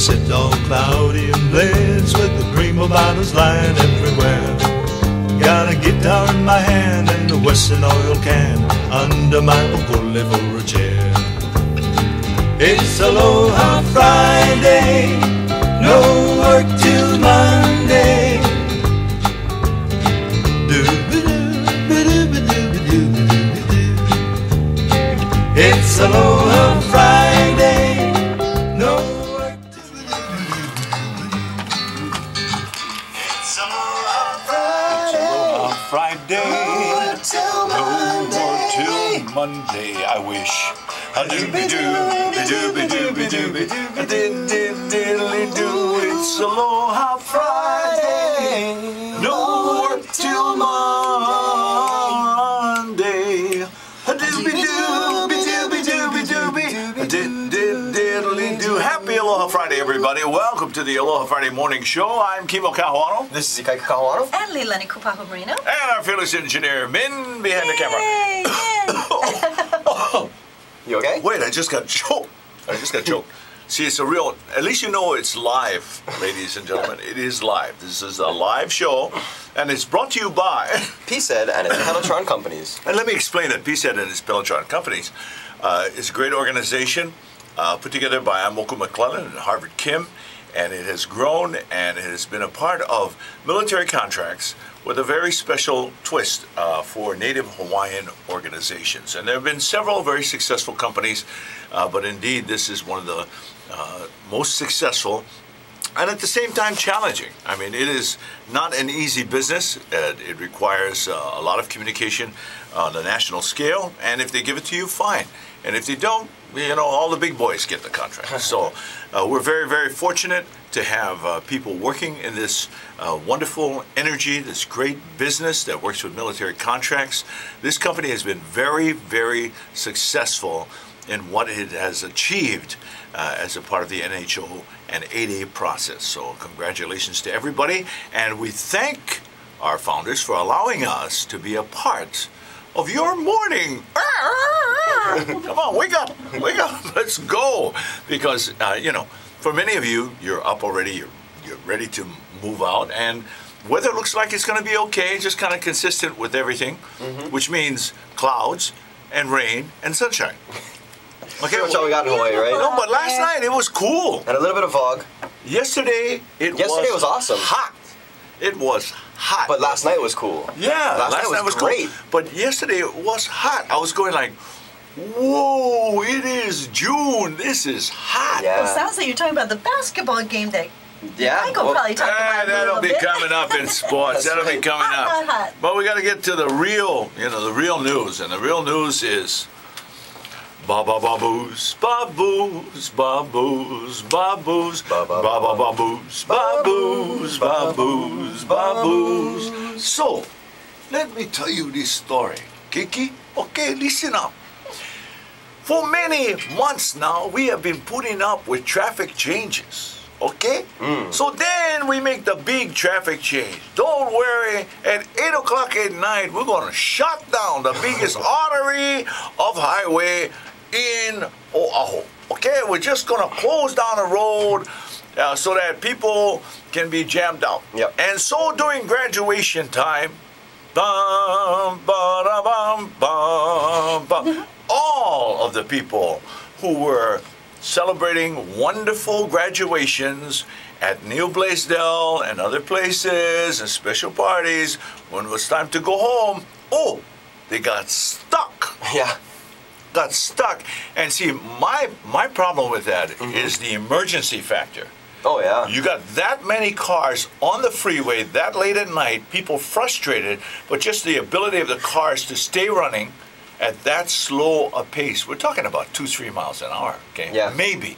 Sunset all cloudy and blaze with the prima bottles lying everywhere. Got a guitar in my hand and a Western oil can under my ukulele for a chair. It's Aloha Friday, no work till Monday. It's Aloha Friday, no work till It's Aloha Friday, no work till Monday. I wish. It's Aloha Friday, no work till Monday. Happy Aloha Friday, everybody. Welcome to the Aloha Friday Morning Show. I'm Kimo Kahuano. This is Ikaika Kahuano. And Leilani Kupapa Marino. And our fearless engineer, Min, behind the camera. You okay? Wait, I just got choked. See, it's a real, at least you know it's live, ladies and gentlemen. It is live. This is a live show, and it's brought to you by PSED and its Pelotron companies. And let me explain it. PSED and its Pelotron companies is a great organization put together by Amoku McClellan and Harvard Kim, and it has grown and it has been a part of military contracts with a very special twist for Native Hawaiian organizations. And there have been several very successful companies, but indeed this is one of the most successful and at the same time challenging. I mean, it is not an easy business. It requires a lot of communication on the national scale, and if they give it to you, fine. And if they don't, you know, all the big boys get the contract. So we're very, very fortunate to have people working in this wonderful energy, this great business that works with military contracts. This company has been very, very successful in what it has achieved as a part of the NHO and 8A process. So congratulations to everybody, and we thank our founders for allowing us to be a part of your morning. Come on, wake up, let's go. Because, you know, for many of you, you're up already, you're ready to move out, and weather looks like it's going to be okay, just kind of consistent with everything, which means clouds and rain and sunshine. Okay, that's all we got in Hawaii, right? No, but last night it was cool. And a little bit of fog. Yesterday was awesome. Hot. It was hot. But last night was cool. Yeah, last night was great. Cool. But yesterday it was hot. I was going like, whoa, it is June. This is hot. Yeah. Well, it sounds like you're talking about the basketball game that Michael probably talked about. That'll be coming up in sports. That'll be coming up. Hot. But we got to get to the real, the real news. And the real news is ba-ba-ba-boos, ba-boos, ba-boos, ba-boos, ba-ba-ba-boos, ba-boos, ba-boos, ba-boos. So, let me tell you this story, Kiki. Okay, listen up. For many months now, we have been putting up with traffic changes, okay? So then we make the big traffic change. Don't worry, at 8 o'clock at night, we're going to shut down the biggest artery of highway in Oahu. Okay, we're just gonna close down the road so that people can be jammed out. Yep. And so during graduation time, bum, ba-da-bum, bum, bum, all of the people who were celebrating wonderful graduations at New Blaisdell and other places and special parties, when it was time to go home, they got stuck. Yeah. Got stuck. And see, my problem with that is the emergency factor. Oh yeah. You got that many cars on the freeway that late at night, people frustrated, but just the ability of the cars to stay running at that slow a pace. We're talking about 2-3 miles an hour, okay? Yeah. Maybe.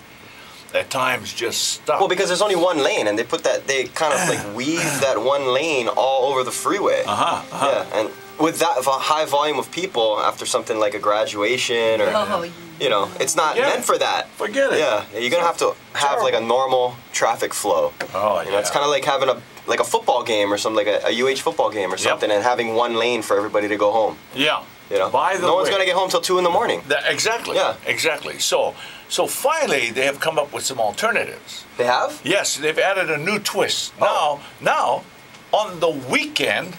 At times just stop. Well, because there's only one lane, and they kind of like weave that one lane all over the freeway. Yeah, and with that high volume of people after something like a graduation or it's not meant for that. Forget it. Yeah, you're gonna have to have like a normal traffic flow. It's kind of like having a football game or something, like a UH football game or something, and having one lane for everybody to go home. Yeah. You know, by the no one's way, gonna get home till 2 in the morning. Exactly. Yeah. Exactly. So finally, they have come up with some alternatives. They have? Yes, they've added a new twist. Now, on the weekend,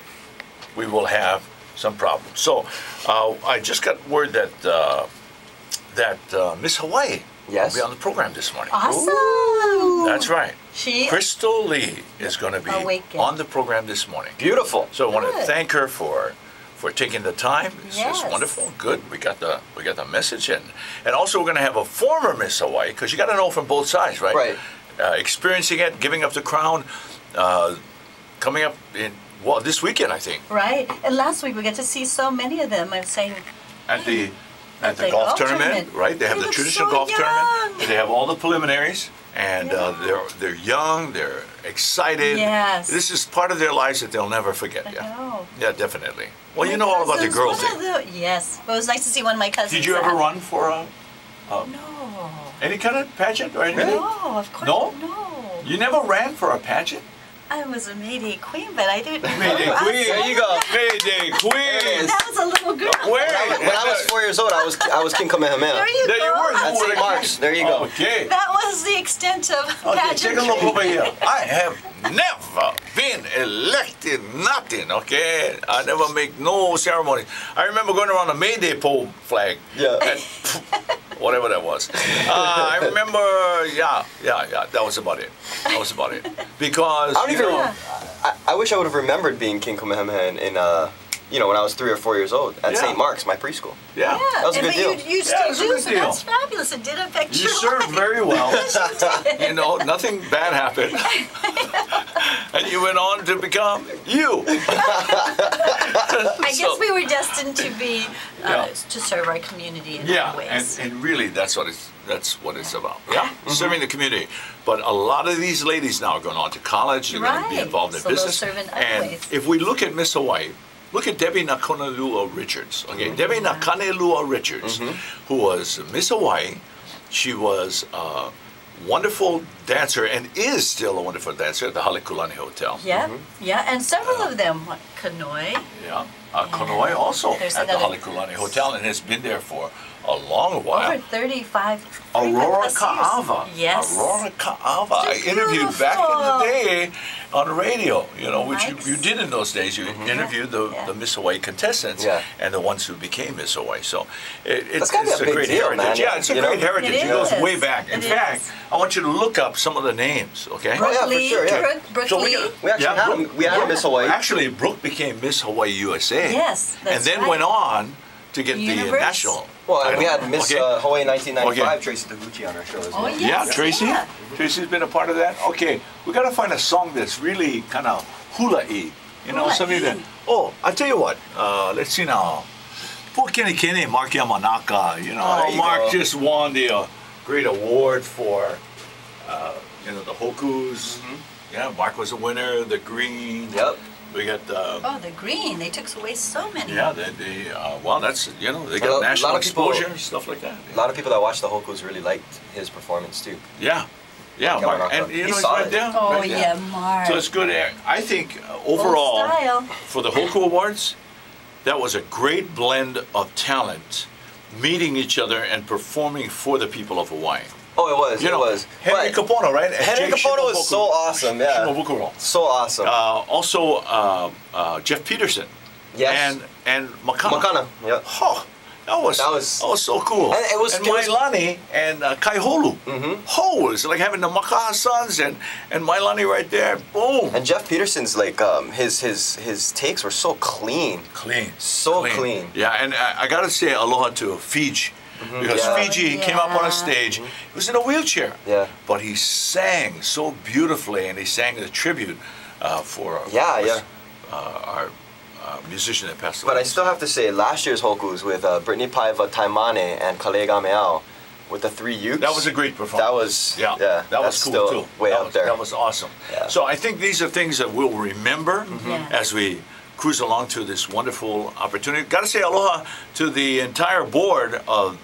we will have some problems. So, I just got word that Miss Hawaii will be on the program this morning. Awesome. Ooh. That's right. Crystal Lee is going to be Awaken. on the program this morning. Beautiful. So I want to thank her for taking the time. It's Yes. wonderful. Good. We got the message in. And also we're going to have a former Miss Hawaii, because you got to know from both sides, right? Right. Experiencing it, giving up the crown, coming up in this weekend, I think. Right. And last week we got to see so many of them. I'm saying At the golf tournament, right? They have They the look traditional so golf young. tournament. They have all the preliminaries, and they're young, they're excited. Yes. This is part of their lives that they'll never forget. I Yeah. know. Yeah, definitely. Well, My you know all about the cousins, girl one thing. of yes. Well, it was nice to see one of my cousins. Did you ever run for No. any kind of pageant or anything? No, of course No? no. You never ran for a pageant? I was a Mayday Queen, but I didn't. Mayday I Queen. There you go. Mayday Queen. That was a little girl. Where? When I was 4 years old, I was King Kamehameha. There you There go. you were. At You were St. Mark's. There you go. Okay. That was the extent of Okay, pageantry. take a look over here. I have never been elected nothing, okay? I never make no ceremony. I remember going around the Mayday pole flag. Yeah. And, whatever that was. I remember, that was about it. That was about it. Because, I don't you even. know, I wish I would have remembered being King Kamehameha in when I was 3 or 4 years old at Yeah. St. Mark's, my preschool. yeah. That was a good deal. You Yeah, still it was a do, good so deal. that's fabulous. It did affect You your served life. very well. Yes, you did. You know, nothing bad happened. And you went on to become you. I guess we were destined to be to serve our community in Yeah, other ways. and really that's what it's about. Yeah, serving the community. But a lot of these ladies now are going on to college. They're going to be Right. involved in So they'll business. serve in other And ways. if we look at Miss Hawaii, look at Debbie Nakanelua Richards. Okay, Debbie Nakanelua Richards, who was Miss Hawaii. She was a wonderful dancer and is still a wonderful dancer at the Halekulani Hotel. Yeah, yeah, and several of them, like Kanoi. Yeah, Konoe also There's at the another- Halekulani Hotel and has been there for a long while. Over 35. Aurora 35 plus Ka'ava. years. Yes. Aurora Ka'ava. I She's interviewed back in the beautiful. day on the radio, which Nice. you did in those days. You interviewed the Miss Hawaii contestants and the ones who became Miss Hawaii. So it's gotta be a a big great deal, heritage. man. Yeah, it's a You know? great heritage. It It goes is. way back. In It fact, is. I want you to look up some of the names, okay? Oh, yeah, for Lee, sure, yeah. Brooke So Lee. We actually had Brooke- we had a Miss Hawaii. Actually, Brooke became Miss Hawaii USA. Yes, and that's then right. went on to get the Universe. national. Well, title. we had Miss Okay. Hawaii 1995, Okay. Tracy Taguchi on our show as Oh, well. yeah. Yeah, Tracy. Yeah. Tracy's been a part of that. Okay, we got to find a song that's really kind of hula-y. Something that. Oh, I'll tell you what. Let's see now. Pukini Kene, Mark Yamanaka. There you Mark go. just won the great award for, the Hokus. Yeah, Mark was a winner. The green. Yep. We got the. Oh, the green. They took away so many. Yeah, well, that's they A got lot national of people- exposure, stuff like that. A lot of people that watched the Hokus really liked his performance too. Yeah, Mark, Yamanaka. and He's he's solid. right there. Oh, right there. yeah, Mark. So it's good. I think overall, style. for the Hoku Awards, that was a great blend of talent, meeting each other and performing for the people of Hawaii. Oh, it was. It was. Henry But Kapono, right? And Henry Jake Kapono was so awesome. Yeah. Shimabukuro. So awesome. Also, Jeff Peterson. Yes. And Makana. Makana. Yeah. Oh, that was so cool. And it was- Mailani and Kaiholu. Oh, it was like having the Makaha sons and Mailani right there. Boom. And Jeff Peterson's his takes were so clean. Clean. So clean. Yeah, and I got to say aloha to Fiji. Because Yeah. Fiji came up on a Yeah. stage. He was in a wheelchair. Yeah. But he sang so beautifully, and he sang the tribute for our musician that passed away. But I still have to say, last year's Hokus with Brittany Paiva, Taimane, and Kalega Meao, with the 3 Ukes. That was a great performance. That was that was that's cool still too. Way that up was, there. That was awesome. Yeah. So I think these are things that we'll remember Yeah. as we cruise along to this wonderful opportunity. Got to say aloha to the entire board of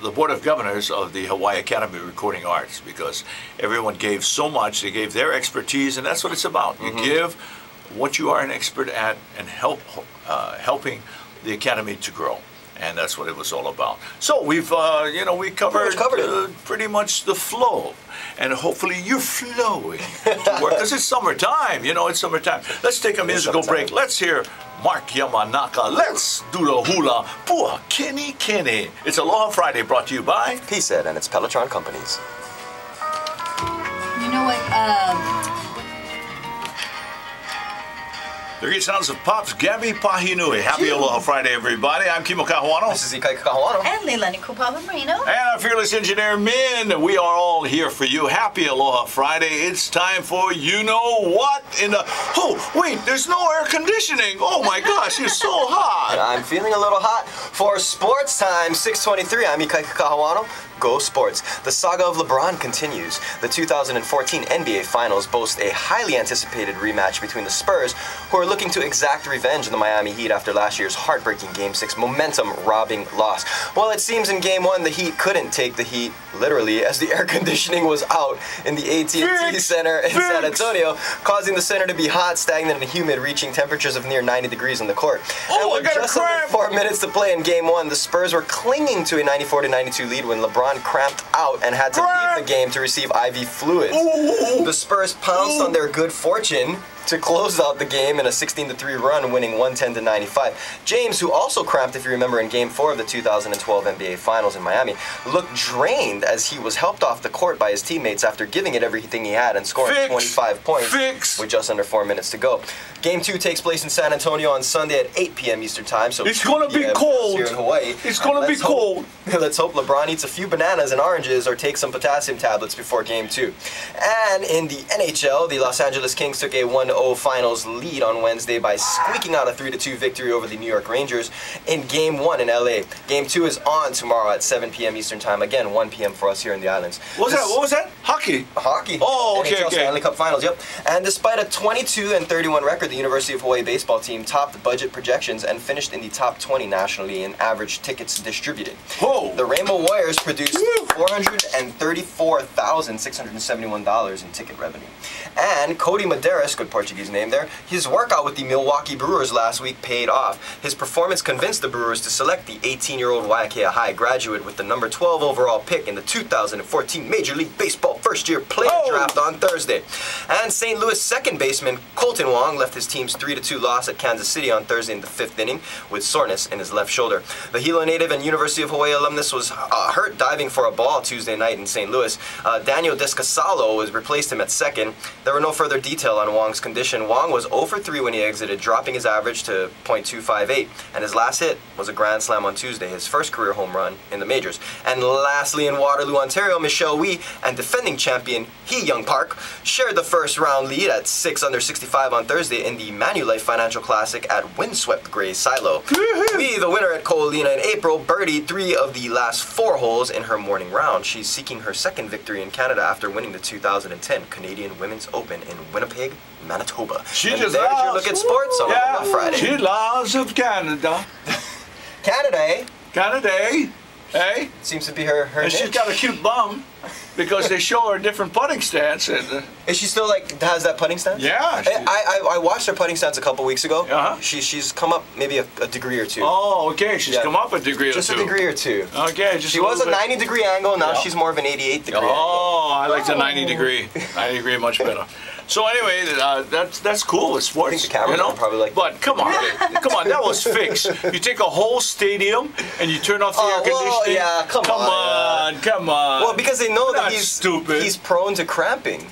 governors of the Hawaii Academy of Recording Arts, because everyone gave so much. They gave their expertise, and that's what it's about. You give what you are an expert at and helping the academy to grow. And that's what it was all about. So we've, we covered pretty much the flow. And hopefully you're flowing to work. Because it's summertime, it's summertime. Let's take a musical break. Let's hear Mark Yamanaka. Let's do the hula. Pua Kini Kini. It's Aloha Friday, brought to you by PSED and its Pelotron companies. You know what? The great sounds of Pops Gabby Pahinui. Happy Aloha Friday, everybody. I'm Kimo Kahuano. This is Ikaika Kahuano. And Leilani Kupapa Marino. And our fearless engineer, Min. We are all here for you. Happy Aloha Friday. It's time for you-know-what in the... Oh, wait, there's no air conditioning. Oh, my gosh, it's so hot. And I'm feeling a little hot. For Sports Time 623, I'm Ikaika Kahuano. Go Sports. The saga of LeBron continues. The 2014 NBA Finals boast a highly anticipated rematch between the Spurs, who are looking to exact revenge on the Miami Heat after last year's heartbreaking Game 6 momentum-robbing loss. Well, it seems in Game 1 the Heat couldn't take the heat, literally, as the air conditioning was out in the AT&T Center in San Antonio, causing the center to be hot, stagnant, and humid, reaching temperatures of near 90 degrees on the court. Oh, and with just under 4 minutes to play in Game 1, the Spurs were clinging to a 94-92 lead when LeBron cramped out and had to leave the game to receive IV fluids. The Spurs pounced on their good fortune to close out the game in a 16-3 run, winning 110-95. James, who also cramped, if you remember, in Game 4 of the 2012 NBA Finals in Miami, looked drained as he was helped off the court by his teammates after giving it everything he had and scoring 25 points with just under 4 minutes to go. Game 2 takes place in San Antonio on Sunday at 8 p.m. Eastern Time, so it's going to be cold here in Hawaii. It's going to be cold. Let's hope LeBron eats a few bananas and oranges or takes some potassium tablets before Game 2. And in the NHL, the Los Angeles Kings took a 1-0 finals lead on Wednesday by squeaking out a 3-2 victory over the New York Rangers in Game 1 in LA. Game 2 is on tomorrow at 7 p.m. Eastern Time. Again, 1 p.m. for us here in the islands. What was that? Hockey? Hockey. Oh, okay, NHL Stanley Cup Finals, yep. And despite a 22-31 record, the University of Hawaii baseball team topped budget projections and finished in the top 20 nationally in average tickets distributed. Whoa. The Rainbow Warriors produced $434,671 in ticket revenue. And Cody Medeiros, good Portuguese name there, his workout with the Milwaukee Brewers last week paid off. His performance convinced the Brewers to select the 18-year-old Waiakea High graduate with the number 12 overall pick in the 2014 Major League Baseball first-year player draft on Thursday. And St. Louis second baseman Colton Wong left his team's 3-2 loss at Kansas City on Thursday in the 5th inning with soreness in his left shoulder. The Hilo native and University of Hawaii alumnus was hurt diving for a ball Tuesday night in St. Louis. Daniel Descasalo replaced him at second. There were no further detail on Wong's condition. Wong was 0 for 3 when he exited, dropping his average to .258, and his last hit was a grand slam on Tuesday, his first career home run in the majors. And lastly, in Waterloo, Ontario, Michelle Wee and defending champion Hee Young Park shared the first round lead at 6 under 65 on Thursday in the Manulife Financial Classic at windswept Gray Silo. Wee, the winner at Ko'olina in April, birdied 3 of the last 4 holes in her morning round. She's seeking her second victory in Canada after winning the 2010 Canadian Women's Open in Winnipeg, Manitoba. She and just there's loves, your look at sports on Aloha Friday. She loves of Canada. Canada, eh? Canada, eh? Eh? Seems to be her And niche. she's got a cute bum because they show her a different putting stance. And, Is she still has that putting stance? yeah. I watched her putting stance a couple weeks ago. Uh-huh. She's come up maybe a degree or 2. Oh, okay. She's come up a degree or 2. Just a degree or 2. Okay. Just She was a 90-degree angle. Now she's more of an 88-degree angle. Oh, I like the 90 degree. 90 degree much better. So anyway, that's cool with sports. I think the cameras are probably like. But come on, that was fixed. You take a whole stadium and you turn off the air conditioning. Well, yeah, come on. Come on. Well, because they know that That's stupid. He's prone to cramping.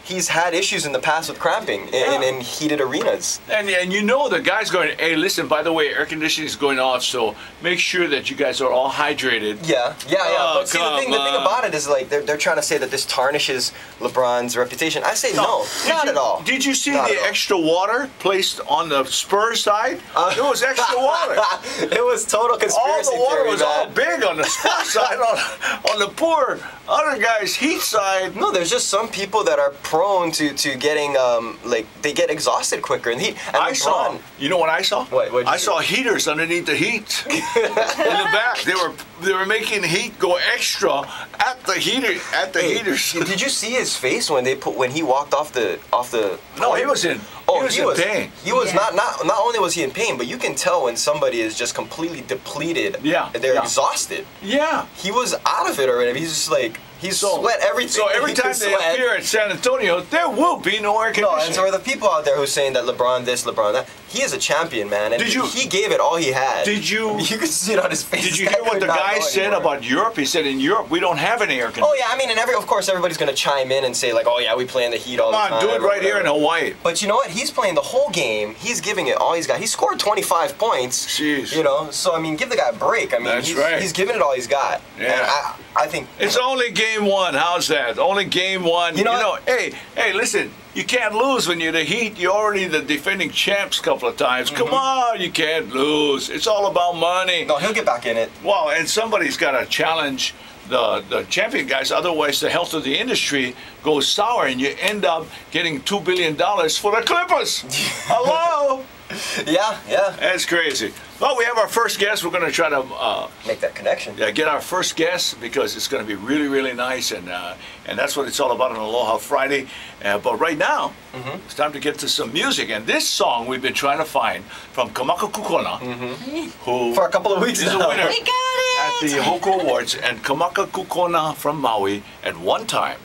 He's had issues in the past with cramping in heated arenas. And you know the guy's going, hey, listen, by the way, air conditioning is going off, so make sure that you guys are all hydrated. Yeah. Oh, But see, the thing about it is like they're trying to say that this tarnishes LeBron's reputation. I say no, not at all. Did you see the extra water placed on the Spurs side? It was extra water. It was total conspiracy All the water theory, was man. all big on the Spurs side, on the poor Other guys, heat side. No, there's just some people that are prone to getting like they get exhausted quicker in the heat. And I saw. You know what I saw? What? I saw heaters underneath the heat in the back. They were making heat go extra at the heaters. Did you see his face when he walked off the? No, he was in. Oh, he was in pain. He was not only was he in pain, but you can tell when somebody is just completely depleted. Yeah. They're exhausted. Yeah. He was out of it already. He's just like sweat everything. So every time they appear at San Antonio, there will be no air conditioning. No, and so are the people out there who's saying that LeBron this, LeBron that. He is a champion, man, and he gave it all he had. Did you? You could see it on his face. Did you hear what the guy said about Europe? He said in Europe we don't have any air conditioning. Oh yeah, I mean, and of course everybody's gonna chime in and say like, oh yeah, we play in the heat all the time. Come on, do it right here in Hawaii. But you know what? He's playing the whole game. He's giving it all he's got. He scored 25 points. Jeez. You know, so I mean, give the guy a break. I mean, he's giving it all he's got. Yeah. And I think it's only game one. How's that? Only game one. You know, hey, listen. You can't lose when you're the Heat. You're already the defending champs a couple of times. Come on, you can't lose. It's all about money. No, he'll get back in it. Well, and somebody's got to challenge the champion guys. Otherwise, the health of the industry goes sour, and you end up getting $2 billion for the Clippers. Hello? Yeah. That's crazy. Well, we have our first guest. We're going to try to make that connection. Yeah, get our first guest because it's going to be really, really nice, and that's what it's all about on Aloha Friday. But right now, it's time to get to some music, and this song we've been trying to find from Kamaka Kukona, who for a couple of weeks is a winner We got it! at the Hoko Awards, and Kamaka Kukona from Maui at one time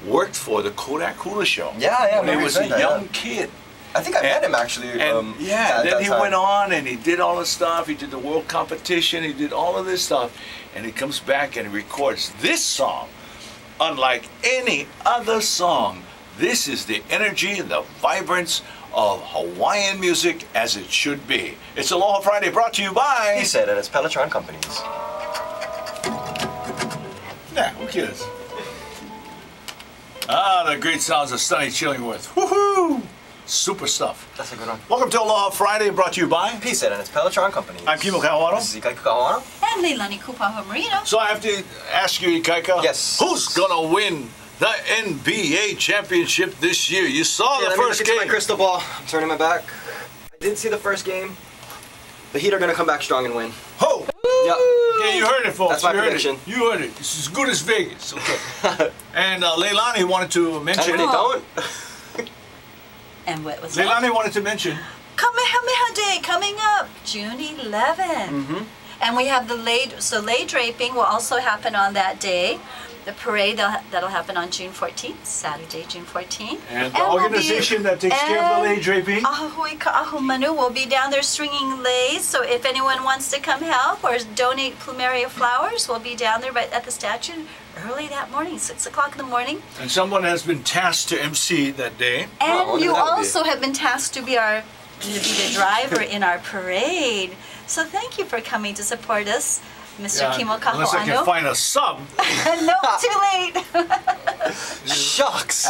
worked for the Kodak Hula Show. Yeah, when he was a young kid. I think I met him actually. And then he went on and he did all this stuff. He did the world competition. He did all of this stuff. And he comes back and he records this song. Unlike any other song, this is the energy and the vibrance of Hawaiian music as it should be. It's Aloha Friday brought to you by... He said, and it's Pelletron Companies. Yeah, who cares? The great sounds of Sonny Chillingworth. Woohoo! Super stuff. That's a good one. Welcome to Aloha Friday, brought to you by... Peace, and it's Pelletron Company. I'm Kimo Kawano. This is Ikaika Kawano. And Leilani Kupaho Marino. So I have to ask you, Ikaika. Yes. Who's gonna win the NBA championship this year? You saw the first game. My crystal ball. I'm turning my back. I did see the first game. The Heat are gonna come back strong and win. Ho! Yep. Yeah, you heard it, folks. That's my prediction. You heard it. It's as good as Vegas. Okay. And Leilani wanted to mention... And they don't. And what was Leilani that? wanted to mention... Kamehameha Day coming up, June 11th. And we have the lei draping will also happen on that day. The parade, that'll happen on June 14th, Saturday, June 14th. And the organization that takes care of the lei draping? Ahui Ka'ahu Manu will be down there stringing leis. So if anyone wants to come help or donate plumeria flowers, we'll be down there right at the statue early that morning, 6 o'clock in the morning. And someone has been tasked to MC that day. And you also have been tasked to be the driver in our parade. So thank you for coming to support us, Mr. Kimo Kaho'ano. Unless I can find a sub. No, too late. Shucks.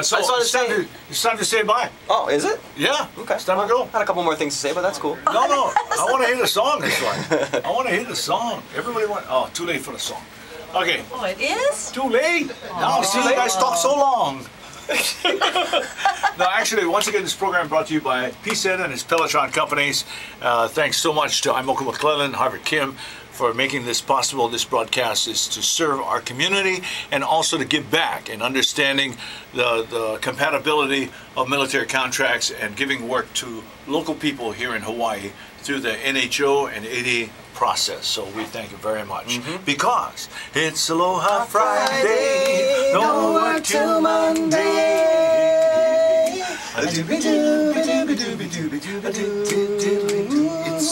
So it's time to say bye. Oh, is it? Yeah. Okay. It's time to go. Had a couple more things to say, but that's cool. No. I want to hear the song this one. I want to hear the song. Everybody want... Oh, too late for the song. Okay. Oh, it is? Too late. Now, see, you guys talk so long. No, actually, once again, this program brought to you by PCED and his Pelletron Companies. Thanks so much to Imoku McClellan, Harvard Kim, for making this possible. This broadcast is to serve our community and also to give back and understanding the compatibility of military contracts and giving work to local people here in Hawaii through the NHO and AD process. So we thank you very much. Because it's Aloha Friday, no work till Monday. It's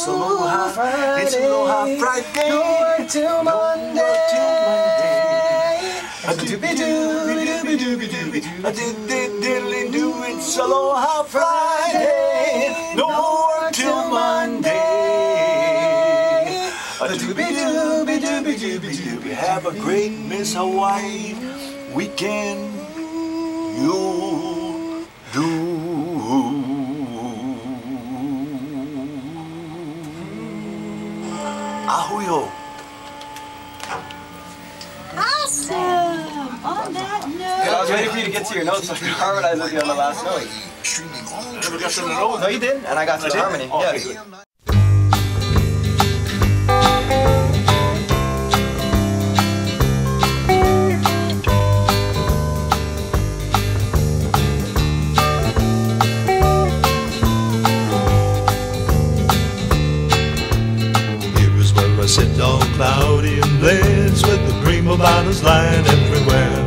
Aloha Friday, no work till Monday. It's Aloha Friday, no work till Monday. Have a great Miss Hawaii weekend. You do. Ahuyo. On that I note. was waiting for you to get to your notes so I could harmonize with you on the last note. I never got to the note. No, you didn't, and I got to the harmony. Okay. Yeah. I sit all cloudy and blessed with the green bananas lying everywhere.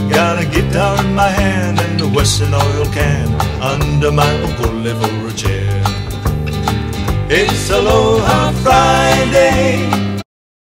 Got a guitar in my hand and a Western oil can under my ukulele for a chair.